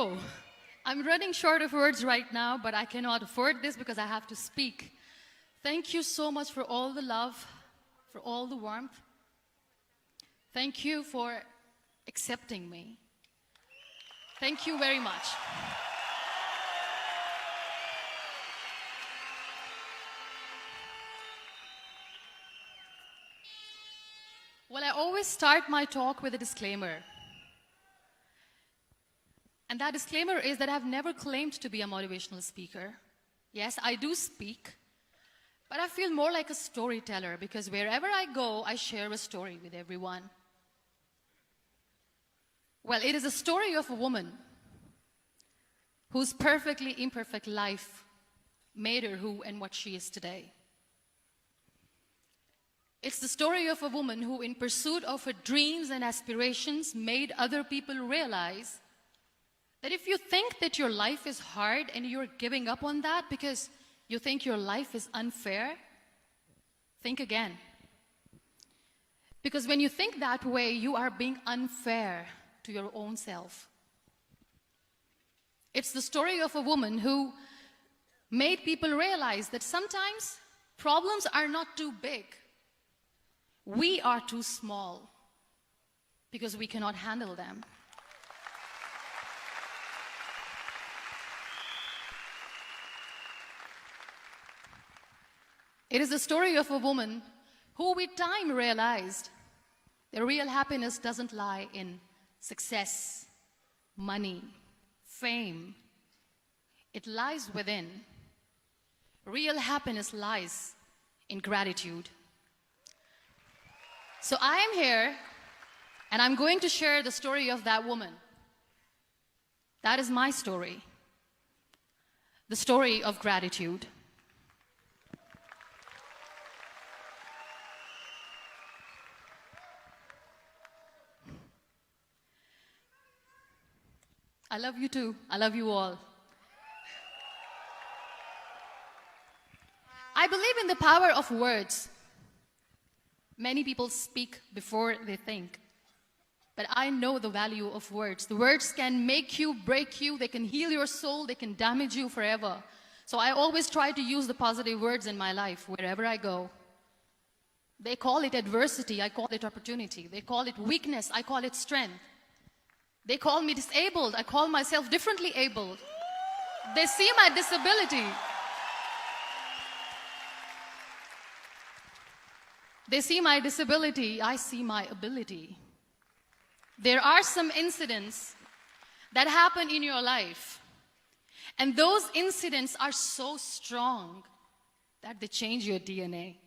So, I'm running short of words right now, but I cannot afford this because I have to speak. Thank you so much for all the love, for all the warmth. Thank you for accepting me. Thank you very much. Well, I always start my talk with a disclaimer. And that disclaimer is that I've never claimed to be a motivational speaker. Yes, I do speak, but I feel more like a storyteller because wherever I go, I share a story with everyone. Well, it is a story of a woman whose perfectly imperfect life made her who and what she is today. It's the story of a woman who, in pursuit of her dreams and aspirations, made other people realize that if you think that your life is hard and you're giving up on that because you think your life is unfair, think again. Because when you think that way, you are being unfair to your own self. It's the story of a woman who made people realize that sometimes problems are not too big. We are too small because we cannot handle them. It is the story of a woman who with time realized that real happiness doesn't lie in success, money, fame. It lies within. Real happiness lies in gratitude. So I am here, and I'm going to share the story of that woman. That is my story. The story of gratitude. I love you too. I love you all. I believe in the power of words. Many people speak before they think. But I know the value of words. The words can make you, break you, they can heal your soul, they can damage you forever. So I always try to use the positive words in my life wherever I go. They call it adversity, I call it opportunity. They call it weakness, I call it strength. They call me disabled, I call myself differently abled. They see my disability. They see my disability, I see my ability. There are some incidents that happen in your life, and those incidents are so strong that they change your DNA.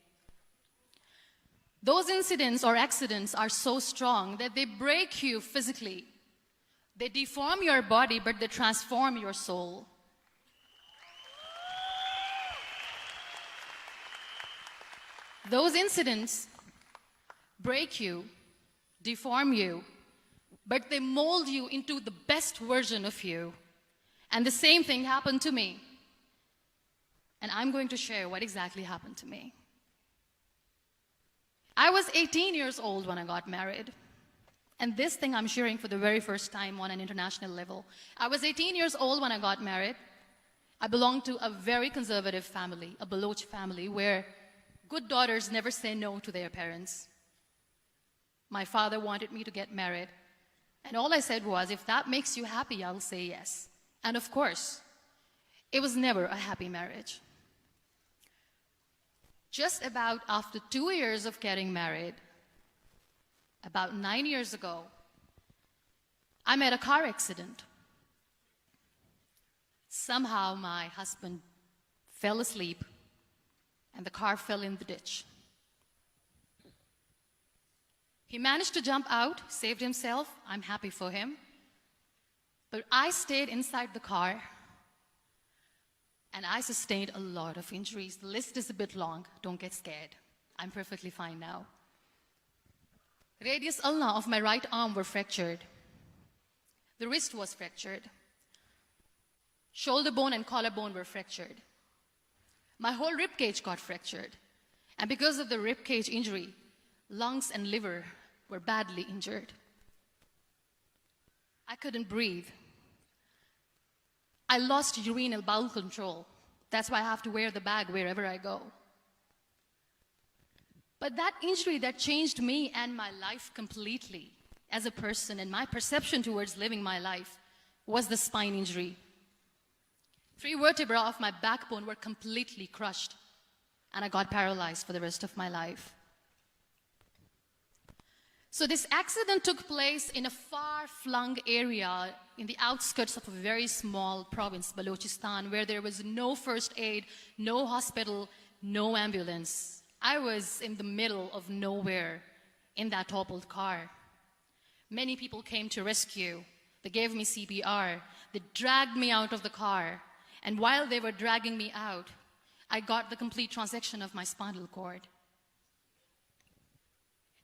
Those incidents or accidents are so strong that they break you physically. They deform your body, but they transform your soul. Those incidents break you, deform you, but they mold you into the best version of you. And the same thing happened to me. And I'm going to share what exactly happened to me. I was 18 years old when I got married. And this thing I'm sharing for the very first time on an international level. I was 18 years old when I got married. I belonged to a very conservative family, a Baloch family, where good daughters never say no to their parents. My father wanted me to get married. And all I said was, if that makes you happy, I'll say yes. And of course, it was never a happy marriage. Just about after 2 years of getting married, about 9 years ago, I met a car accident. Somehow my husband fell asleep and the car fell in the ditch. He managed to jump out, saved himself. I'm happy for him. But I stayed inside the car and I sustained a lot of injuries. The list is a bit long. Don't get scared. I'm perfectly fine now. Radius ulna of my right arm were fractured. The wrist was fractured. Shoulder bone and collarbone were fractured. My whole rib cage got fractured. And because of the rib cage injury, lungs and liver were badly injured. I couldn't breathe. I lost urinary bowel control. That's why I have to wear the bag wherever I go. But that injury that changed me and my life completely as a person and my perception towards living my life was the spine injury. 3 vertebrae of my backbone were completely crushed, and I got paralyzed for the rest of my life. So this accident took place in a far-flung area in the outskirts of a very small province, Balochistan, where there was no first aid, no hospital, no ambulance. I was in the middle of nowhere in that toppled car. Many people came to rescue. They gave me CPR. They dragged me out of the car. And while they were dragging me out, I got the complete transection of my spinal cord.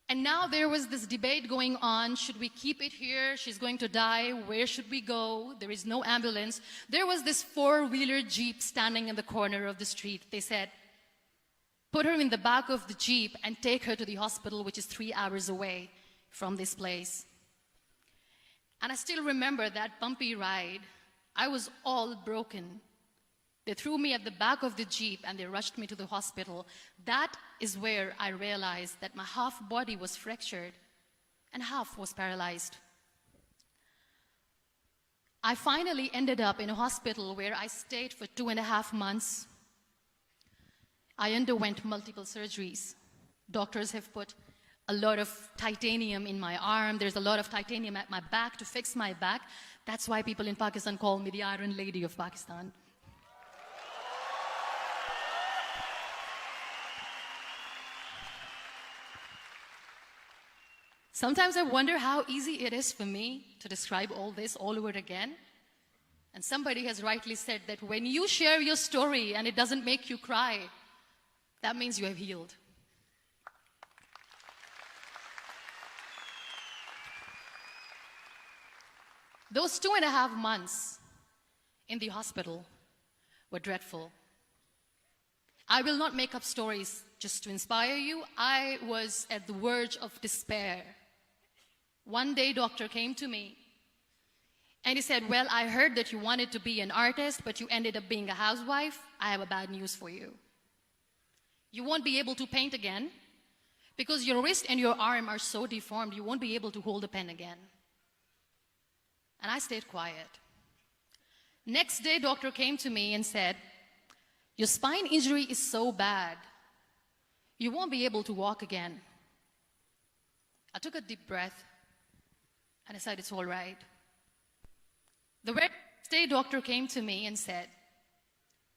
And now there was this debate going on. Should we keep it here? She's going to die. Where should we go? There is no ambulance. There was this 4-wheeler Jeep standing in the corner of the street. They said, put her in the back of the Jeep and take her to the hospital, which is 3 hours away from this place. And I still remember that bumpy ride. I was all broken. They threw me at the back of the Jeep and they rushed me to the hospital. That is where I realized that my half body was fractured and half was paralyzed. I finally ended up in a hospital where I stayed for 2.5 months. I underwent multiple surgeries. Doctors have put a lot of titanium in my arm. There's a lot of titanium at my back to fix my back. That's why people in Pakistan call me the Iron Lady of Pakistan. Sometimes I wonder how easy it is for me to describe all this all over again. And somebody has rightly said that when you share your story and it doesn't make you cry, that means you have healed. Those 2.5 months in the hospital were dreadful. I will not make up stories just to inspire you. I was at the verge of despair. One day, doctor came to me and he said, well, I heard that you wanted to be an artist, but you ended up being a housewife. I have a bad news for you. You won't be able to paint again because your wrist and your arm are so deformed, you won't be able to hold a pen again. And I stayed quiet. Next day, doctor came to me and said, your spine injury is so bad, you won't be able to walk again. I took a deep breath and I said, it's all right. The next day, doctor came to me and said,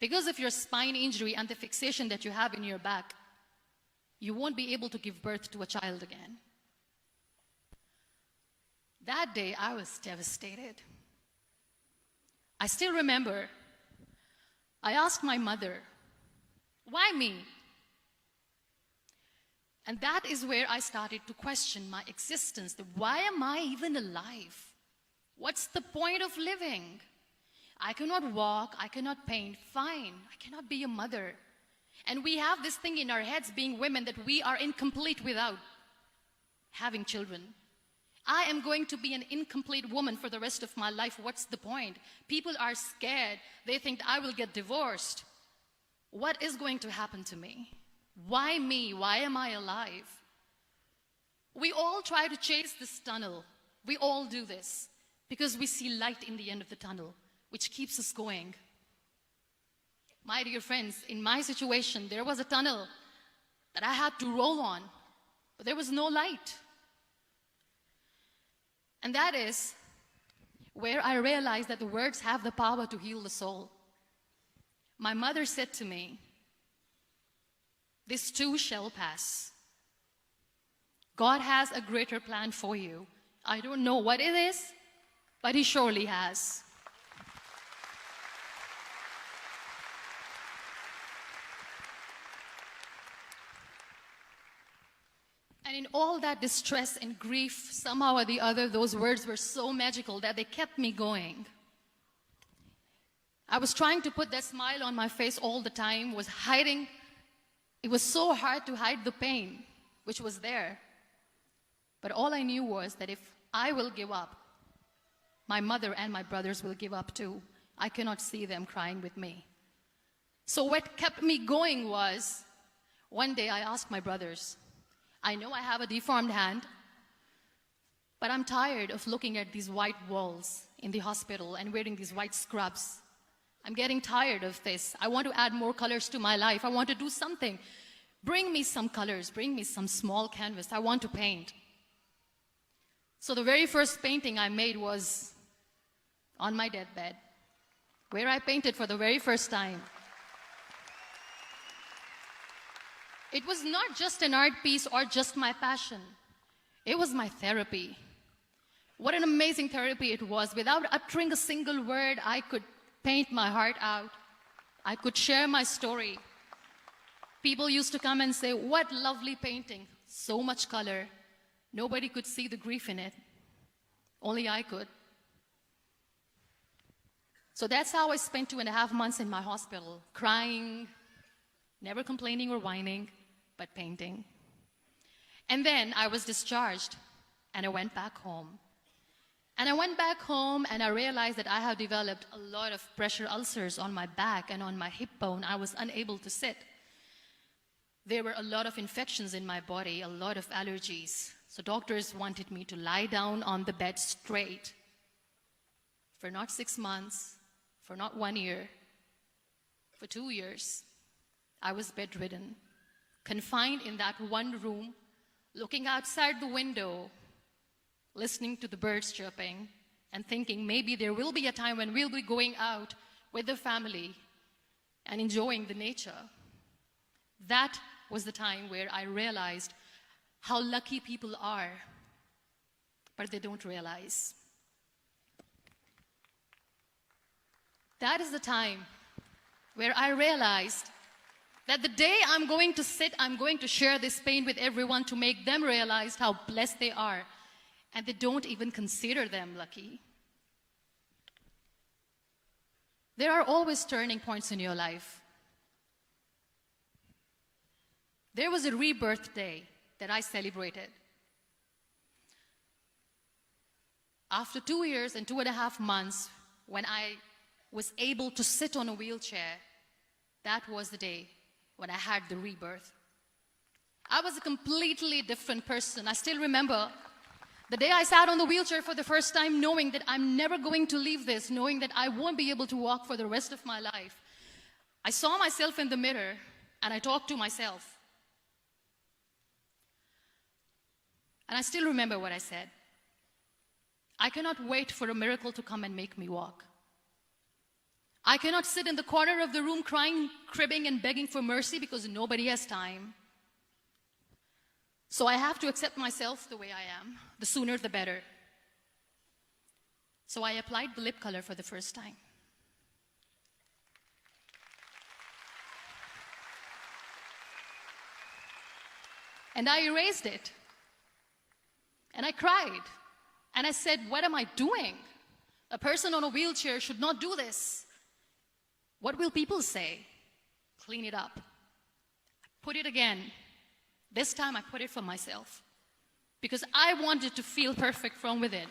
because of your spine injury and the fixation that you have in your back, you won't be able to give birth to a child again. That day, I was devastated. I still remember, I asked my mother, why me? And that is where I started to question my existence. Why am I even alive? What's the point of living? I cannot walk, I cannot paint, fine. I cannot be a mother. And we have this thing in our heads, being women, that we are incomplete without having children. I am going to be an incomplete woman for the rest of my life. What's the point? People are scared. They think I will get divorced. What is going to happen to me? Why me? Why am I alive? We all try to chase this tunnel. We all do this because we see light in the end of the tunnel, which keeps us going. My dear friends, in my situation, there was a tunnel that I had to roll on, but there was no light. And that is where I realized that the words have the power to heal the soul. My mother said to me, this too shall pass. God has a greater plan for you. I don't know what it is, but He surely has. And in all that distress and grief, somehow or the other, those words were so magical that they kept me going. I was trying to put that smile on my face all the time, was hiding. It was so hard to hide the pain, which was there. But all I knew was that if I will give up, my mother and my brothers will give up too. I cannot see them crying with me. So what kept me going was, one day I asked my brothers, I know I have a deformed hand, but I'm tired of looking at these white walls in the hospital and wearing these white scrubs. I'm getting tired of this. I want to add more colors to my life. I want to do something. Bring me some colors. Bring me some small canvas. I want to paint. So the very first painting I made was on my deathbed, where I painted for the very first time. It was not just an art piece or just my passion. It was my therapy. What an amazing therapy it was. Without uttering a single word, I could paint my heart out. I could share my story. People used to come and say, what lovely painting. So much color. Nobody could see the grief in it. Only I could. So that's how I spent 2.5 months in my hospital, crying, never complaining or whining, but painting. And then I was discharged, and I went back home. And I went back home, and I realized that I have developed a lot of pressure ulcers on my back and on my hip bone. I was unable to sit. There were a lot of infections in my body, a lot of allergies. So doctors wanted me to lie down on the bed straight for not 6 months, for not 1 year, for 2 years. I was bedridden, confined in that one room, looking outside the window, listening to the birds chirping, and thinking maybe there will be a time when we'll be going out with the family and enjoying the nature. That was the time where I realized how lucky people are, but they don't realize. That is the time where I realized that the day I'm going to sit, I'm going to share this pain with everyone to make them realize how blessed they are, and they don't even consider them lucky. There are always turning points in your life. There was a rebirth day that I celebrated. After 2 years and 2.5 months, when I was able to sit on a wheelchair, that was the day when I had the rebirth. I was a completely different person. I still remember the day I sat on the wheelchair for the first time, knowing that I'm never going to leave this, knowing that I won't be able to walk for the rest of my life. I saw myself in the mirror, and I talked to myself. And I still remember what I said. I cannot wait for a miracle to come and make me walk. I cannot sit in the corner of the room crying, cribbing, and begging for mercy because nobody has time. So I have to accept myself the way I am. The sooner, the better. So I applied the lip color for the first time. And I erased it. And I cried. And I said, what am I doing? A person on a wheelchair should not do this. What will people say? Clean it up. Put it again. This time I put it for myself. Because I wanted to feel perfect from within.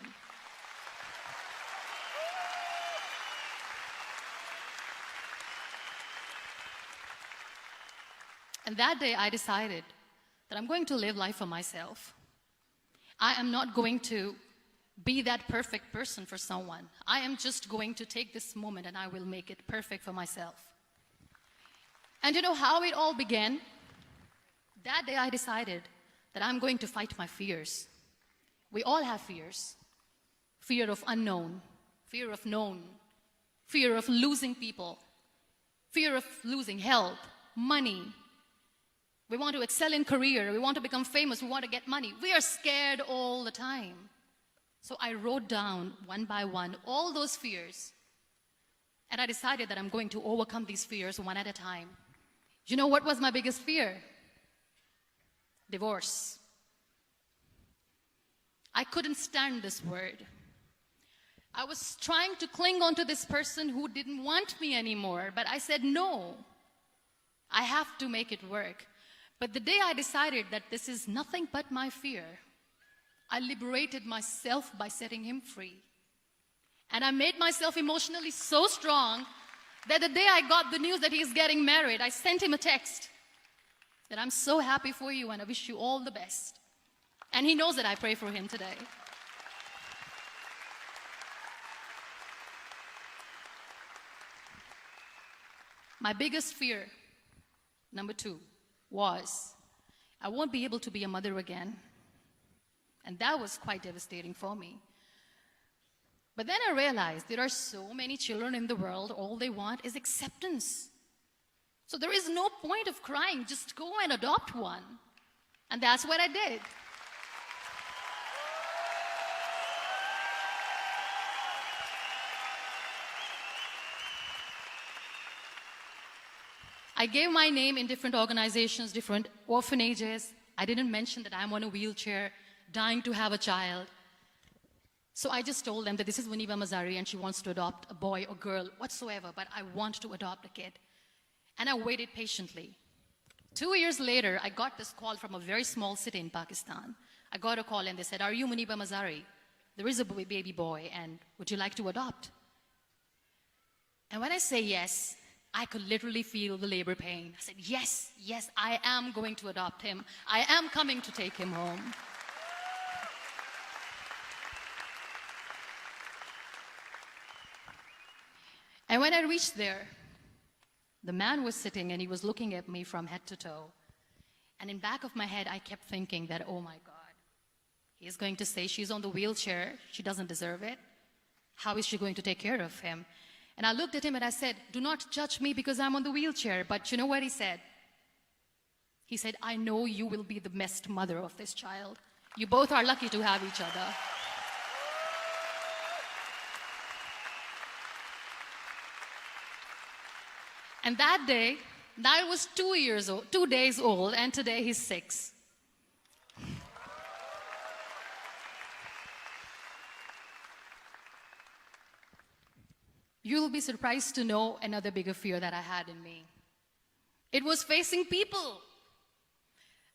And that day I decided that I'm going to live life for myself. I am not going to be that perfect person for someone. I am just going to take this moment and I will make it perfect for myself. And you know how it all began? That day I decided that I'm going to fight my fears. We all have fears. Fear of unknown, fear of known, fear of losing people, fear of losing health, money. We want to excel in career, we want to become famous, we want to get money. We are scared all the time. So I wrote down one by one all those fears. And I decided that I'm going to overcome these fears one at a time. You know what was my biggest fear? Divorce. I couldn't stand this word. I was trying to cling on to this person who didn't want me anymore, but I said no. I have to make it work. But the day I decided that this is nothing but my fear, I liberated myself by setting him free. And I made myself emotionally so strong that the day I got the news that he's getting married, I sent him a text that I'm so happy for you and I wish you all the best. And he knows that I pray for him today. My biggest fear, number 2, was I won't be able to be a mother again. And that was quite devastating for me. But then I realized there are so many children in the world, all they want is acceptance. So there is no point of crying, just go and adopt one. And that's what I did. I gave my name in different organizations, different orphanages. I didn't mention that I'm on a wheelchair, dying to have a child. So I just told them that this is Muniba Mazari and she wants to adopt a boy or girl, whatsoever, but I want to adopt a kid. And I waited patiently. 2 years later, I got this call from a very small city in Pakistan. I got a call and they said, "Are you Muniba Mazari? There is a baby boy and would you like to adopt?" And when I say yes, I could literally feel the labor pain. I said, yes, yes, I am going to adopt him. I am coming to take him home. And when I reached there, the man was sitting and he was looking at me from head to toe. And in back of my head, I kept thinking that, oh my God, he's going to say she's on the wheelchair, she doesn't deserve it. How is she going to take care of him? And I looked at him and I said, do not judge me because I'm on the wheelchair. But you know what he said? He said, I know you will be the best mother of this child. You both are lucky to have each other. And that day, I was 2 days old, and today he's 6. You'll be surprised to know another bigger fear that I had in me. It was facing people.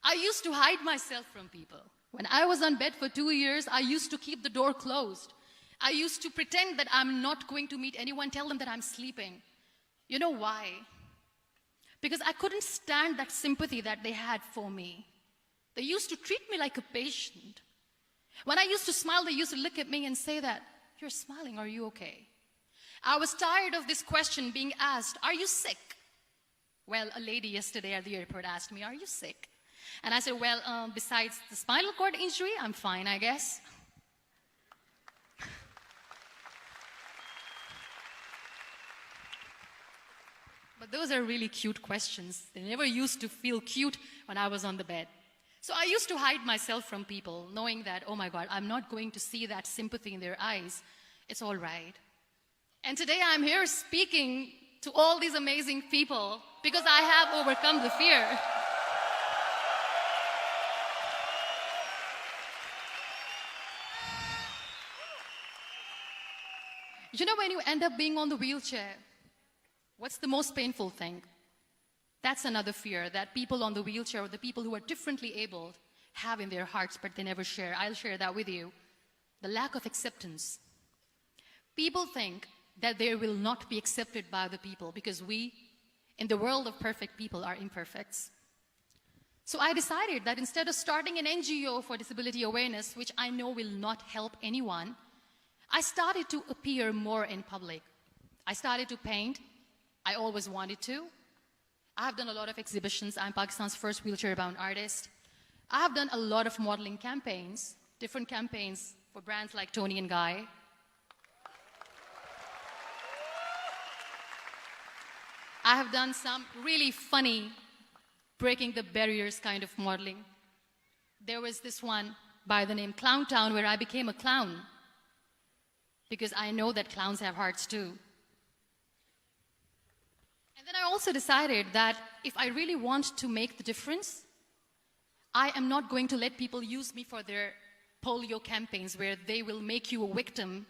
I used to hide myself from people. When I was on bed for 2 years, I used to keep the door closed. I used to pretend that I'm not going to meet anyone, tell them that I'm sleeping. You know why? Because I couldn't stand that sympathy that they had for me. They used to treat me like a patient. When I used to smile, they used to look at me and say that, you're smiling, are you okay? I was tired of this question being asked, are you sick? Well, a lady yesterday at the airport asked me, are you sick? And I said, well, besides the spinal cord injury, I'm fine, I guess. But those are really cute questions. They never used to feel cute when I was on the bed. So I used to hide myself from people, knowing that, oh my God, I'm not going to see that sympathy in their eyes. It's all right. And today I'm here speaking to all these amazing people because I have overcome the fear. You know, when you end up being on the wheelchair, what's the most painful thing? That's another fear that people on the wheelchair or the people who are differently abled have in their hearts, but they never share. I'll share that with you. The lack of acceptance. People think that they will not be accepted by the people because we, in the world of perfect people, are imperfects. So I decided that instead of starting an NGO for disability awareness, which I know will not help anyone, I started to appear more in public. I started to paint. I always wanted to. I have done a lot of exhibitions. I'm Pakistan's first wheelchair-bound artist. I have done a lot of modeling campaigns, different campaigns for brands like Tony and Guy. I have done some really funny, breaking the barriers kind of modeling. There was this one by the name Clown Town where I became a clown because I know that clowns have hearts too. And then I also decided that if I really want to make the difference, I am not going to let people use me for their polio campaigns where they will make you a victim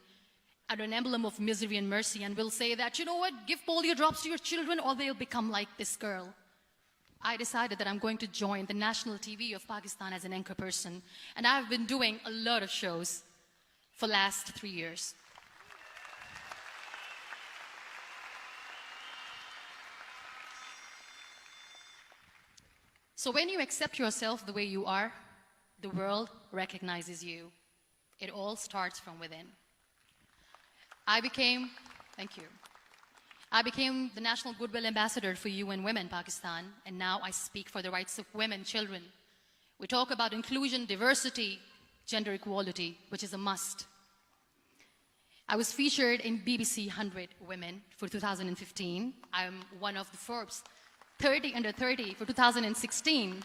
and an emblem of misery and mercy and will say that, you know what, give polio drops to your children or they'll become like this girl. I decided that I'm going to join the national TV of Pakistan as an anchor person. And I've been doing a lot of shows for the last 3 years. So when you accept yourself the way you are, the world recognizes you. It all starts from within. Thank you. I became the National Goodwill Ambassador for UN Women Pakistan, and now I speak for the rights of women, children. We talk about inclusion, diversity, gender equality, which is a must. I was featured in BBC 100 Women for 2015. I'm one of the Forbes 30 under 30 for 2016.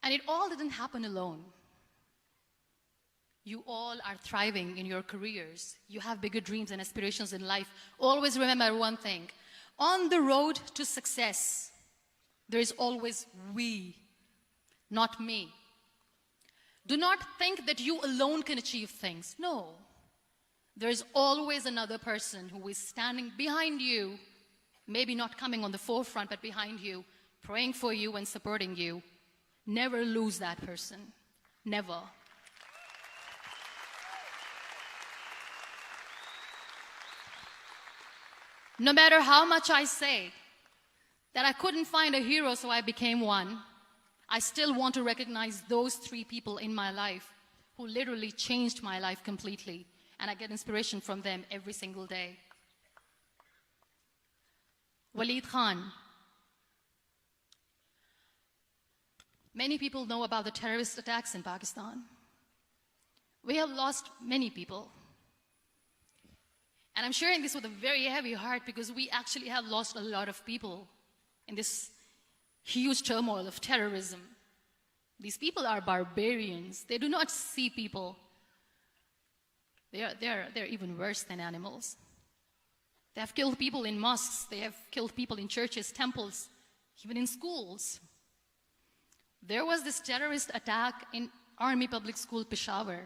And it all didn't happen alone. You all are thriving in your careers. You have bigger dreams and aspirations in life. Always remember one thing. On the road to success, there is always we, not me. Do not think that you alone can achieve things. No. There is always another person who is standing behind you, maybe not coming on the forefront, but behind you, praying for you and supporting you. Never lose that person. Never. No matter how much I say that I couldn't find a hero, so I became one, I still want to recognize those 3 people in my life who literally changed my life completely, and I get inspiration from them every single day. Waleed Khan. Many people know about the terrorist attacks in Pakistan. We have lost many people. And I'm sharing this with a very heavy heart because we actually have lost a lot of people in this huge turmoil of terrorism. These people are barbarians. They do not see people. They're even worse than animals. They have killed people in mosques. They have killed people in churches, temples, even in schools. There was this terrorist attack in Army Public School, Peshawar,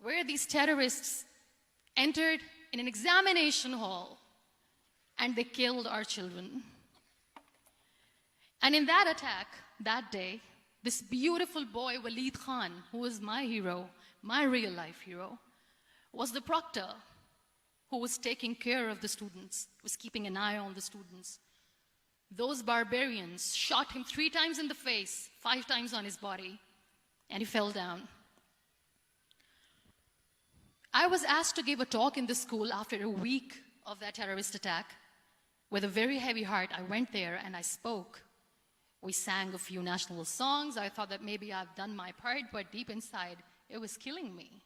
where these terrorists entered in an examination hall and they killed our children. And in that attack, that day, this beautiful boy, Waleed Khan, who was my hero, my real life hero, was the proctor who was taking care of the students, was keeping an eye on the students. Those barbarians shot him 3 times in the face, 5 times on his body, and he fell down. I was asked to give a talk in the school after a week of that terrorist attack. With a very heavy heart, I went there and I spoke. We sang a few national songs. I thought that maybe I've done my part, but deep inside, it was killing me.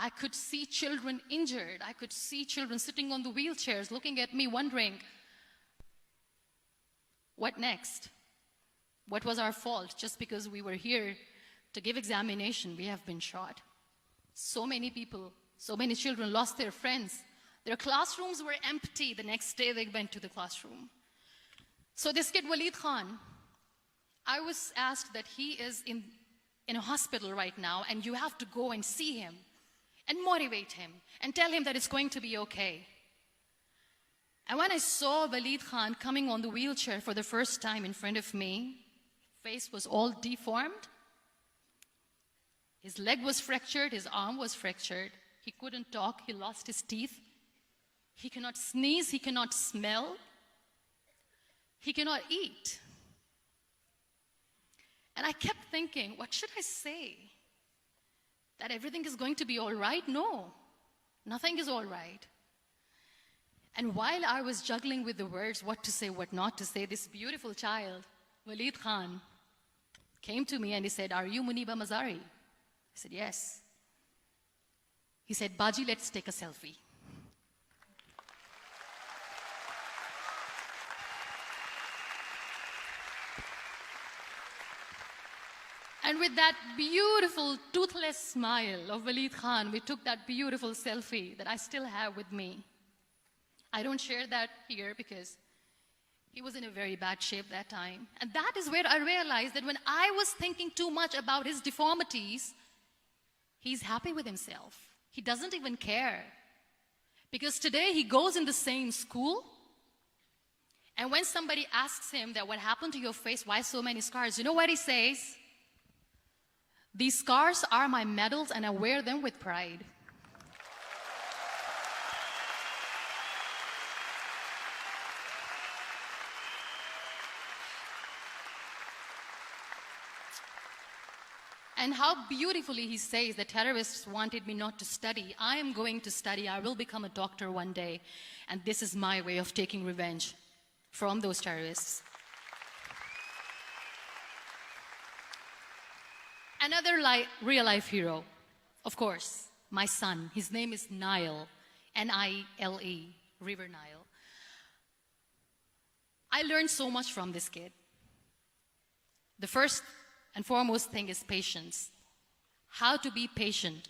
I could see children injured. I could see children sitting on the wheelchairs, looking at me, wondering, what next? What was our fault? Just because we were here to give examination, we have been shot. So many people, so many children lost their friends. Their classrooms were empty. The next day they went to the classroom. So this kid, Waleed Khan, I was asked that he is in a hospital right now, and you have to go and see him and motivate him and tell him that it's going to be okay. And when I saw Waleed Khan coming on the wheelchair for the first time in front of me, face was all deformed. His leg was fractured, his arm was fractured. He couldn't talk, he lost his teeth. He cannot sneeze, he cannot smell. He cannot eat. And I kept thinking, what should I say? That everything is going to be all right? No, nothing is all right. And while I was juggling with the words, what to say, what not to say, this beautiful child, Waleed Khan, came to me and he said, "Are you Muniba Mazari?" I said, "Yes." He said, "Baji, let's take a selfie." And with that beautiful, toothless smile of Waleed Khan, we took that beautiful selfie that I still have with me. I don't share that here because he was in a very bad shape that time. And that is where I realized that when I was thinking too much about his deformities, he's happy with himself. He doesn't even care. Because today he goes in the same school, and when somebody asks him that what happened to your face, why so many scars, you know what he says? "These scars are my medals and I wear them with pride." And how beautifully he says that terrorists wanted me not to study. I am going to study. I will become a doctor one day. And this is my way of taking revenge from those terrorists. Another real-life hero, of course, my son. His name is Nile, N-I-L-E, River Nile. I learned so much from this kid. The first and foremost thing is patience. How to be patient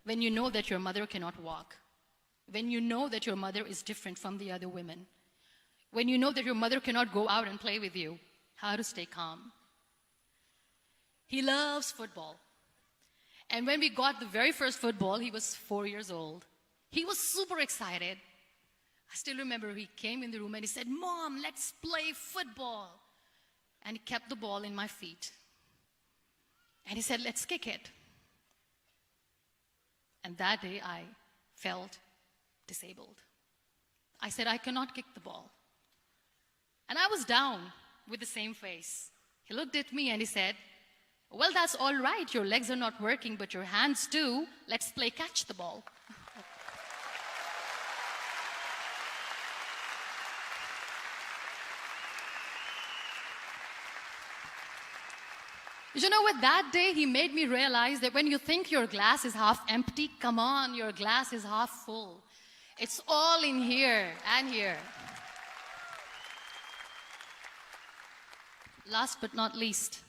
when you know that your mother cannot walk, when you know that your mother is different from the other women, when you know that your mother cannot go out and play with you, how to stay calm. He loves football. And when we got the very first football, he was 4 years old. He was super excited. I still remember he came in the room and he said, "Mom, let's play football." And he kept the ball in my feet. And he said, "Let's kick it." And that day I felt disabled. I said, "I cannot kick the ball." And I was down with the same face. He looked at me and he said, "Well, that's all right. Your legs are not working, but your hands do. Let's play catch the ball." You know what? That day he made me realize that when you think your glass is half empty, come on, your glass is half full. It's all in here and here. Last but not least,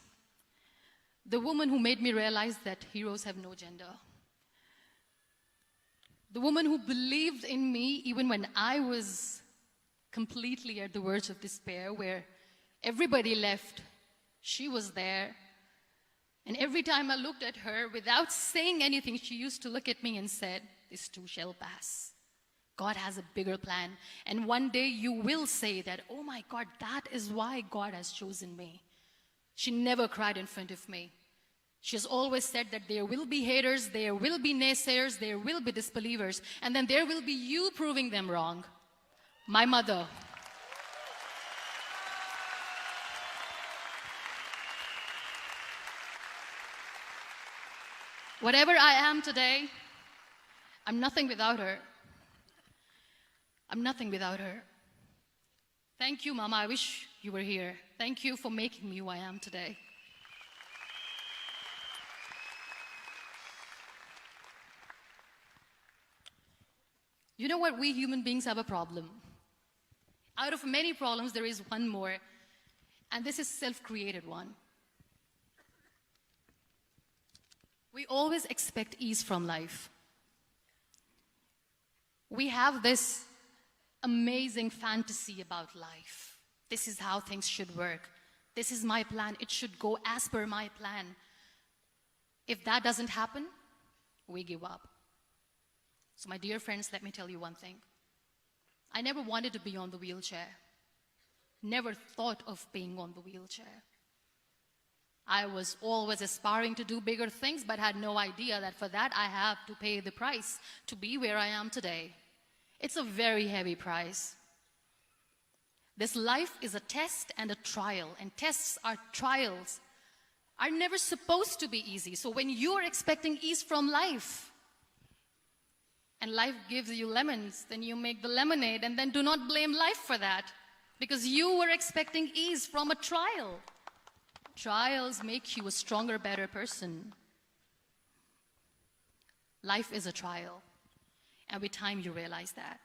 the woman who made me realize that heroes have no gender. The woman who believed in me even when I was completely at the verge of despair, where everybody left, she was there. And every time I looked at her, without saying anything, she used to look at me and said, "This too shall pass. God has a bigger plan. And one day you will say that, oh my God, that is why God has chosen me." She never cried in front of me. She has always said that there will be haters, there will be naysayers, there will be disbelievers, and then there will be you proving them wrong. My mother. Whatever I am today, I'm nothing without her. I'm nothing without her. Thank you, Mama. I wish you were here. Thank you for making me who I am today. You know what? We human beings have a problem. Out of many problems, there is one more, and this is a self-created one. We always expect ease from life. We have this amazing fantasy about life. This is how things should work. This is my plan. It should go as per my plan. If that doesn't happen, we give up. So my dear friends, let me tell you one thing. I never wanted to be on the wheelchair. Never thought of being on the wheelchair. I was always aspiring to do bigger things, but had no idea that for that I have to pay the price to be where I am today. It's a very heavy price. This life is a test and a trial, and tests or trials are never supposed to be easy. So when you are expecting ease from life, and life gives you lemons, then you make the lemonade, and then do not blame life for that, because you were expecting ease from a trial. Trials make you a stronger, better person. Life is a trial, and with time you realize that.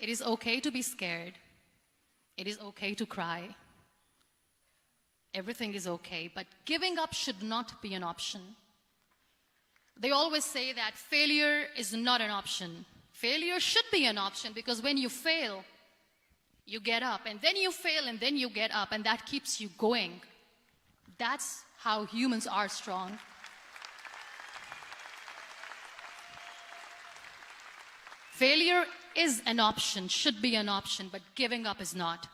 It is okay to be scared. It is okay to cry. Everything is okay, but giving up should not be an option. They always say that failure is not an option. Failure should be an option, because when you fail, you get up, and then you fail, and then you get up, and that keeps you going. That's how humans are strong. Failure is an option, should be an option, but giving up is not.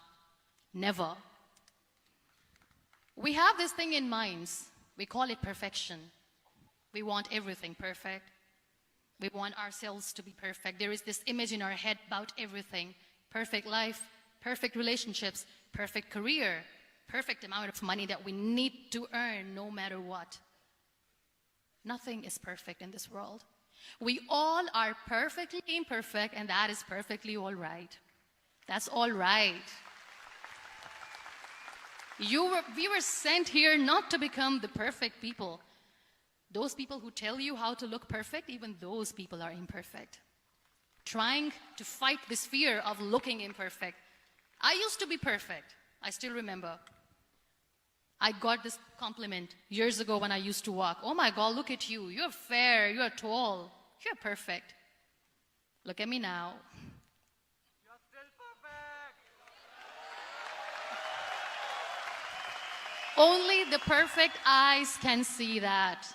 Never. We have this thing in minds. We call it perfection. We want everything perfect. We want ourselves to be perfect. There is this image in our head about everything. Perfect life, perfect relationships, perfect career, perfect amount of money that we need to earn no matter what. Nothing is perfect in this world. We all are perfectly imperfect, and that is perfectly all right. That's all right. We were sent here not to become the perfect people. Those people who tell you how to look perfect, even those people are imperfect. Trying to fight this fear of looking imperfect. I used to be perfect. I still remember. I got this compliment years ago when I used to walk. Oh my God, look at you. You're fair, you're tall, you're perfect. Look at me now. You're still perfect. Only the perfect eyes can see that.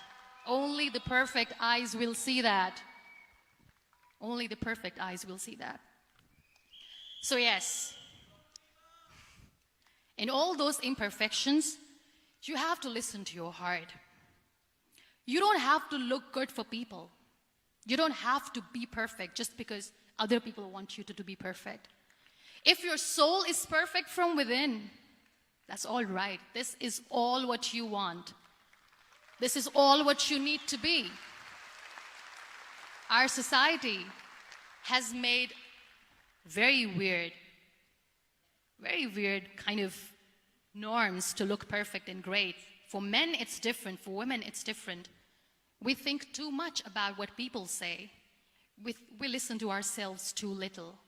Only the perfect eyes will see that. Only the perfect eyes will see that. So yes, in all those imperfections, you have to listen to your heart. You don't have to look good for people. You don't have to be perfect just because other people want you to be perfect. If your soul is perfect from within, that's all right. This is all what you want. This is all what you need to be. Our society has made very weird kind of norms to look perfect and great. For men, it's different. For women, it's different. We think too much about what people say. We listen to ourselves too little.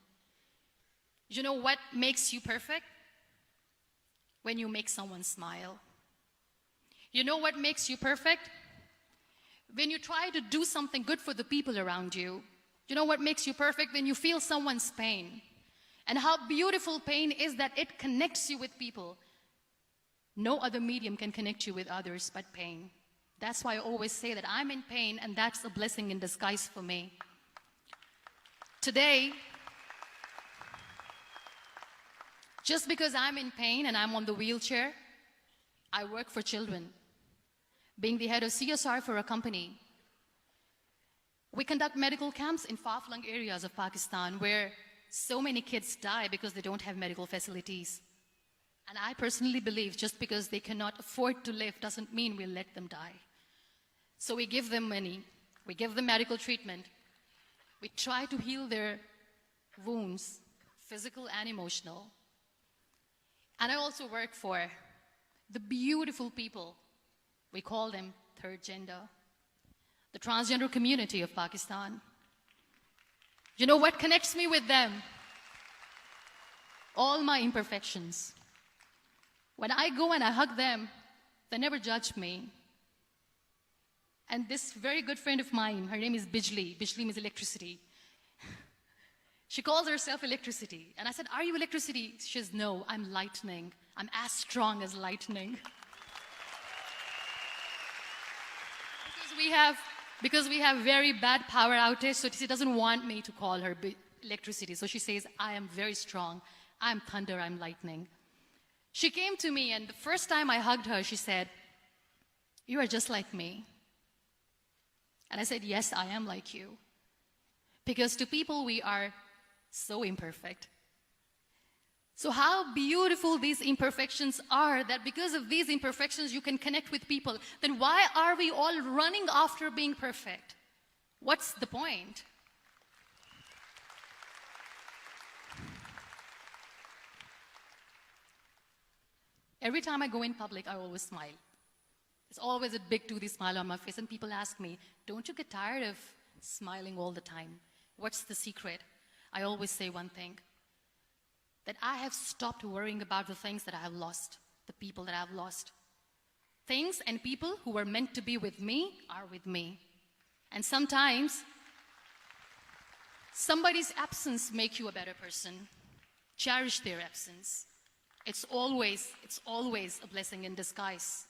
You know what makes you perfect? When you make someone smile. You know what makes you perfect? When you try to do something good for the people around you. You know what makes you perfect? When you feel someone's pain. And how beautiful pain is that it connects you with people. No other medium can connect you with others but pain. That's why I always say that I'm in pain, and that's a blessing in disguise for me. Today, just because I'm in pain and I'm on the wheelchair, I work for children. Being the head of CSR for a company, we conduct medical camps in far-flung areas of Pakistan where so many kids die because they don't have medical facilities. And I personally believe just because they cannot afford to live doesn't mean we'll let them die. So we give them money, we give them medical treatment, we try to heal their wounds, physical and emotional. And I also work for the beautiful people, we call them third gender, the transgender community of Pakistan. You know what connects me with them? All my imperfections. When I go and I hug them, they never judge me. And this very good friend of mine, her name is Vijay. Vijay means electricity. She calls herself electricity. And I said, are you electricity? She says, no, I'm lightning. I'm as strong as lightning. Because we have very bad power outage, so she doesn't want me to call her electricity. So she says, I am very strong. I'm thunder, I'm lightning. She came to me, and the first time I hugged her, she said, you are just like me. And I said, yes, I am like you. Because to people, we are so imperfect. So how beautiful these imperfections are, that because of these imperfections, you can connect with people. Then why are we all running after being perfect? What's the point? Every time I go in public, I always smile. There's always a big toothy smile on my face, and people ask me, don't you get tired of smiling all the time? What's the secret? I always say one thing, that I have stopped worrying about the things that I have lost, the people that I have lost. Things and people who were meant to be with me are with me. And sometimes, somebody's absence makes you a better person. Cherish their absence. It's always a blessing in disguise.